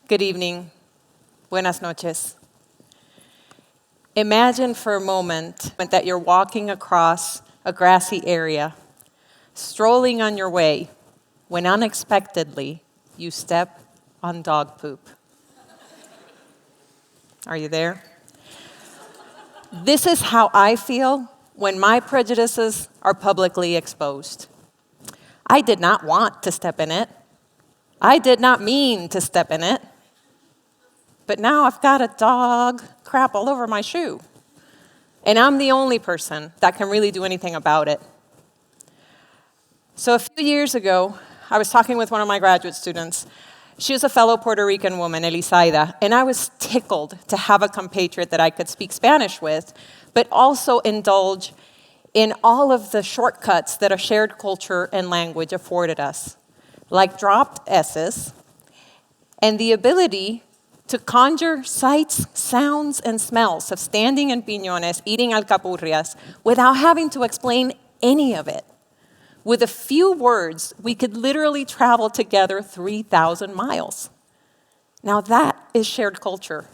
Good evening. Buenas noches. Imagine for a moment that you're walking across a grassy area, strolling on your way, when unexpectedly you step on dog poop. Are you there? This is how I feel when my prejudices are publicly exposed. I did not want to step in it. I did not mean to step in it. But now I've got a dog crap all over my shoe. And I'm the only person that can really do anything about it. So a few years ago, I was talking with one of my graduate students. She was a fellow Puerto Rican woman, Elisaida, and I was tickled to have a compatriot that I could speak Spanish with, but also indulge in all of the shortcuts that a shared culture and language afforded us, like dropped S's and the ability to conjure sights, sounds, and smells of standing in piñones, eating alcapurrias, without having to explain any of it. With a few words, we could literally travel together 3,000 miles. Now that is shared culture.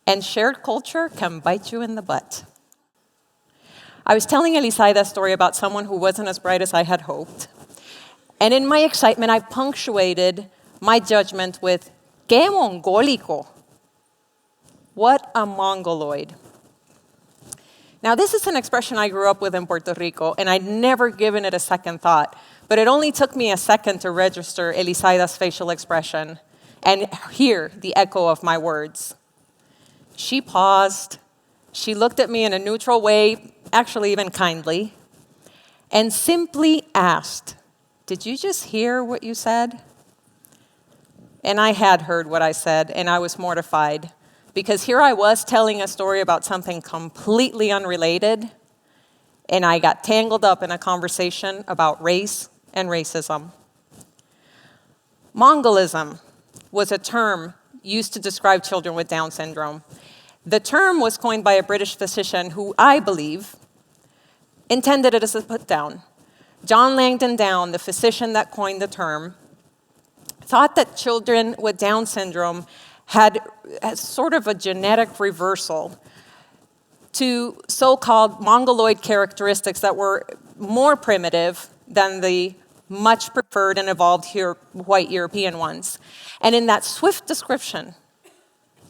And shared culture can bite you in the butt. I was telling Elisaida a story about someone who wasn't as bright as I had hoped. And in my excitement, I punctuated my judgment with, "Qué mongólico." What a mongoloid. Now, this is an expression I grew up with in Puerto Rico, and I'd never given it a second thought. But it only took me a second to register Elisaida's facial expression and hear the echo of my words. She paused. She looked at me in a neutral way, actually even kindly, and simply asked, "Did you just hear what you said?" And I had heard what I said, and I was mortified, because here I was telling a story about something completely unrelated, and I got tangled up in a conversation about race and racism. Mongolism was a term used to describe children with Down syndrome. The term was coined by a British physician who, I believe, intended it as a put-down. John Langdon Down, the physician that coined the term, thought that children with Down syndrome had sort of a genetic reversal to so-called mongoloid characteristics that were more primitive than the much preferred and evolved white European ones. And in that swift description,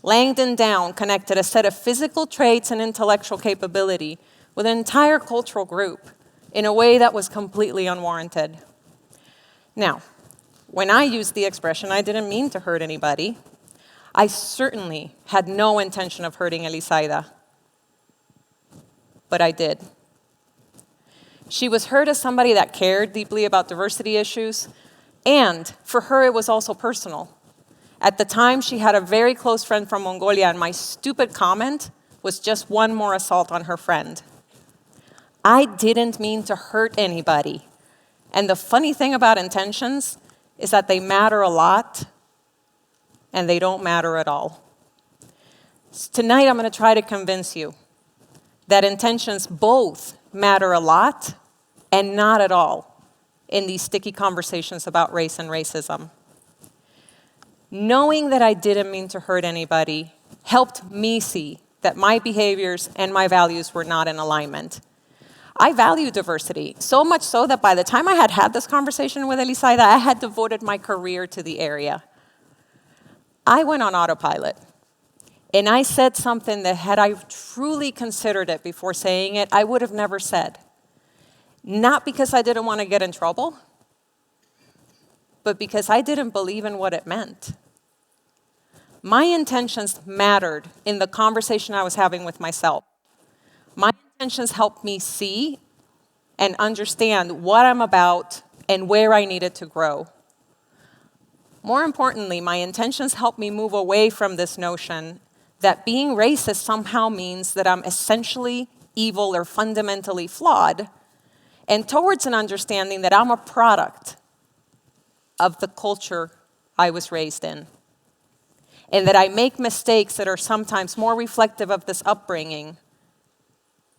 Langdon Down connected a set of physical traits and intellectual capability with an entire cultural group in a way that was completely unwarranted. Now, when I used the expression, I didn't mean to hurt anybody. I certainly had no intention of hurting Elisaida, but I did. She was heard as somebody that cared deeply about diversity issues, and for her it was also personal. At the time, she had a very close friend from Mongolia, and my stupid comment was just one more assault on her friend. I didn't mean to hurt anybody. And the funny thing about intentions is that they matter a lot, and they don't matter at all. Tonight, I'm going to try to convince you that intentions both matter a lot and not at all in these sticky conversations about race and racism. Knowing that I didn't mean to hurt anybody helped me see that my behaviors and my values were not in alignment. I value diversity, so much so that by the time I had this conversation with Elisaida, I had devoted my career to the area. I went on autopilot, and I said something that had I truly considered it before saying it, I would have never said. Not because I didn't want to get in trouble, but because I didn't believe in what it meant. My intentions mattered in the conversation I was having with myself. My intentions helped me see and understand what I'm about and where I needed to grow. More importantly, my intentions helped me move away from this notion that being racist somehow means that I'm essentially evil or fundamentally flawed, and towards an understanding that I'm a product of the culture I was raised in. and that I make mistakes that are sometimes more reflective of this upbringing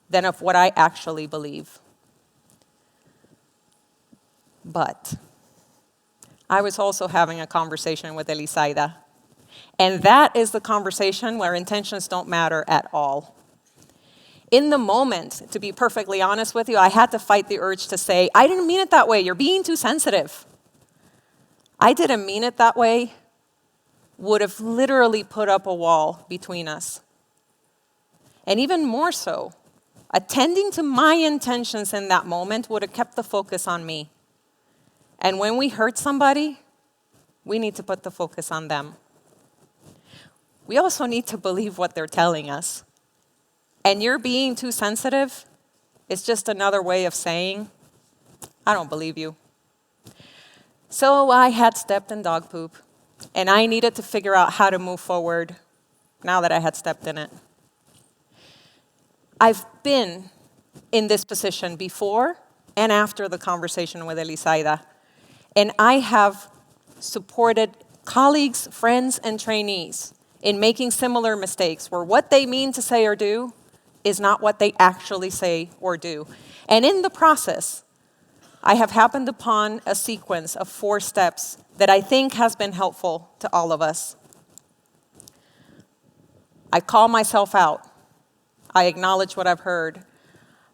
than of what I actually believe. But I was also having a conversation with Elisaida, and that is the conversation where intentions don't matter at all. In the moment, to be perfectly honest with you, I had to fight the urge to say, I didn't mean it that way, you're being too sensitive. I didn't mean it that way would have literally put up a wall between us. And even more so, attending to my intentions in that moment would have kept the focus on me. And when we hurt somebody, we need to put the focus on them. We also need to believe what they're telling us. And you're being too sensitive is just another way of saying, I don't believe you. So I had stepped in dog poop, and I needed to figure out how to move forward now that I had stepped in it. I've been in this position before and after the conversation with Elisaida, and I have supported colleagues, friends, and trainees in making similar mistakes where what they mean to say or do is not what they actually say or do. And in the process, I have happened upon a sequence of 4 steps that I think has been helpful to all of us. I call myself out. I acknowledge what I've heard.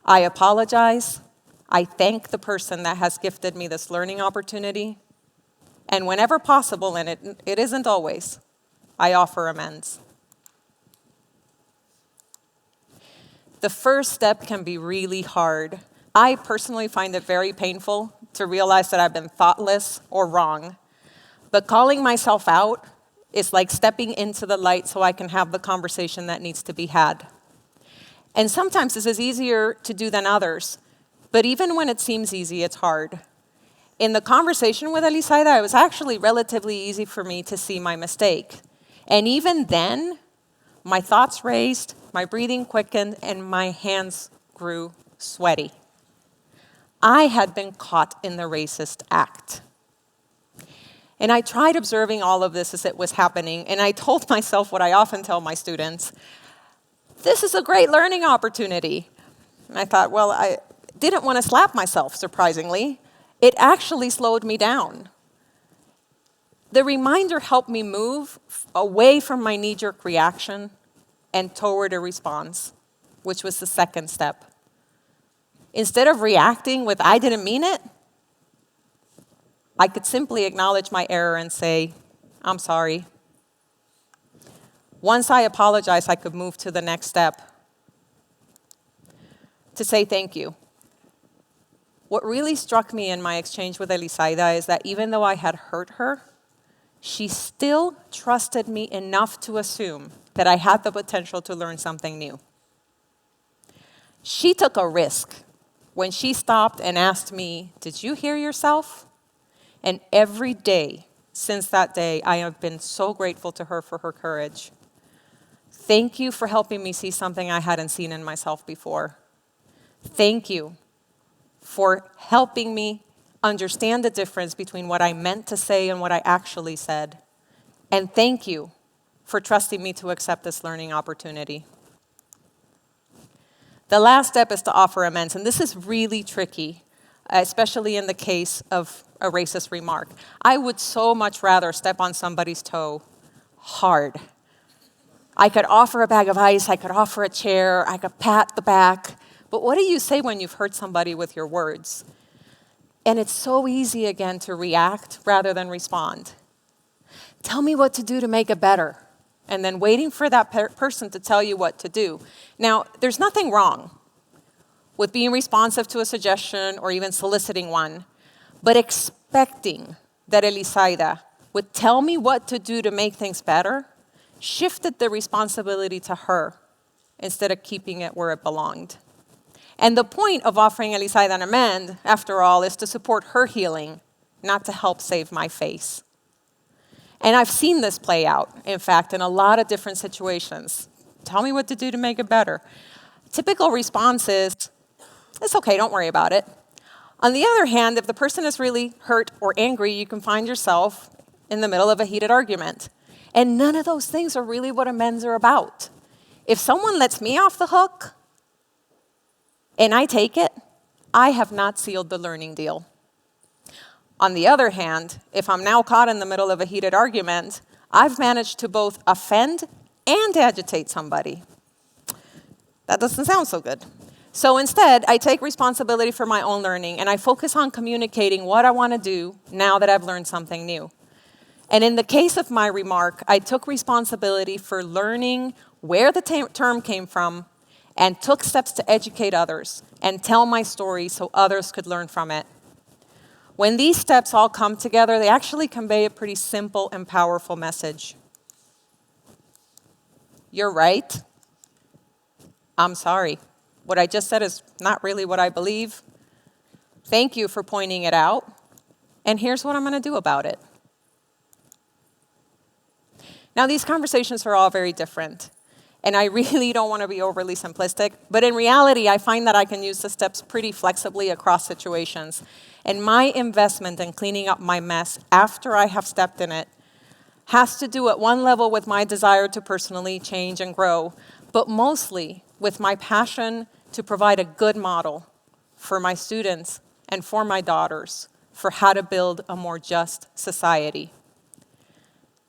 I apologize. I thank the person that has gifted me this learning opportunity. And whenever possible, and it isn't always, I offer amends. The first step can be really hard. I personally find it very painful to realize that I've been thoughtless or wrong. But calling myself out is like stepping into the light so I can have the conversation that needs to be had. And sometimes this is easier to do than others. But even when it seems easy, it's hard. In the conversation with Elisaida, it was actually relatively easy for me to see my mistake. And even then, my thoughts raised, my breathing quickened, and my hands grew sweaty. I had been caught in the racist act. And I tried observing all of this as it was happening, and I told myself what I often tell my students, this is a great learning opportunity. And I thought, well, I didn't want to slap myself, surprisingly. It actually slowed me down. The reminder helped me move away from my knee-jerk reaction and toward a response, which was the second step. Instead of reacting with, I didn't mean it, I could simply acknowledge my error and say, I'm sorry. Once I apologized, I could move to the next step, to say thank you. What really struck me in my exchange with Elisaida is that even though I had hurt her, she still trusted me enough to assume that I had the potential to learn something new. She took a risk when she stopped and asked me, did you hear yourself? And every day since that day, I have been so grateful to her for her courage. Thank you for helping me see something I hadn't seen in myself before. Thank you for helping me understand the difference between what I meant to say and what I actually said. And thank you for trusting me to accept this learning opportunity. The last step is to offer amends, and this is really tricky, especially in the case of a racist remark. I would so much rather step on somebody's toe hard. I could offer a bag of ice, I could offer a chair, I could pat the back, but what do you say when you've hurt somebody with your words? And it's so easy, again, to react rather than respond. Tell me what to do to make it better. And then waiting for that person to tell you what to do. Now, there's nothing wrong with being responsive to a suggestion or even soliciting one, but expecting that Elisaida would tell me what to do to make things better shifted the responsibility to her instead of keeping it where it belonged. And the point of offering Elisaida an amend, after all, is to support her healing, not to help save my face. And I've seen this play out, in fact, in a lot of different situations. Tell me what to do to make it better. Typical response is, it's okay, don't worry about it. On the other hand, if the person is really hurt or angry, you can find yourself in the middle of a heated argument. And none of those things are really what amends are about. If someone lets me off the hook and I take it, I have not sealed the learning deal. On the other hand, if I'm now caught in the middle of a heated argument, I've managed to both offend and agitate somebody. That doesn't sound so good. So instead, I take responsibility for my own learning, and I focus on communicating what I want to do now that I've learned something new. And in the case of my remark, I took responsibility for learning where the term came from and took steps to educate others and tell my story so others could learn from it. When these steps all come together, they actually convey a pretty simple and powerful message. You're right. I'm sorry. What I just said is not really what I believe. Thank you for pointing it out. And here's what I'm going to do about it. Now, these conversations are all very different. And I really don't want to be overly simplistic, but in reality, I find that I can use the steps pretty flexibly across situations. And my investment in cleaning up my mess after I have stepped in it has to do at one level with my desire to personally change and grow, but mostly with my passion to provide a good model for my students and for my daughters for how to build a more just society.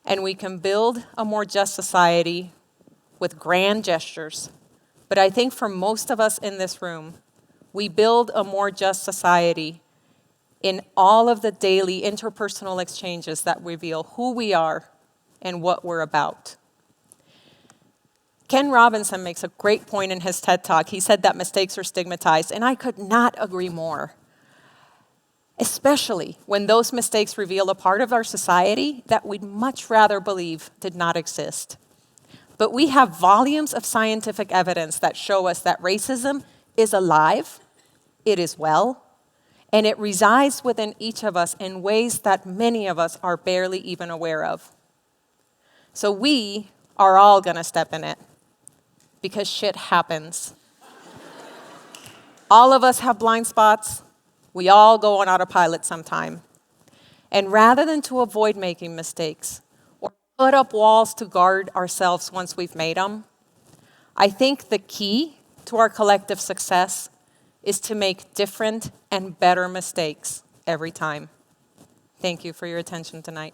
And we can build a more just society with grand gestures. But I think for most of us in this room, we build a more just society in all of the daily interpersonal exchanges that reveal who we are and what we're about. Ken Robinson makes a great point in his TED Talk. He said that mistakes are stigmatized, and I could not agree more. Especially when those mistakes reveal a part of our society that we'd much rather believe did not exist. But we have volumes of scientific evidence that show us that racism is alive, it is well, and it resides within each of us in ways that many of us are barely even aware of. So we are all gonna step in it, because shit happens. All of us have blind spots. We all go on autopilot sometime. And rather than to avoid making mistakes, put up walls to guard ourselves once we've made them, I think the key to our collective success is to make different and better mistakes every time. Thank you for your attention tonight.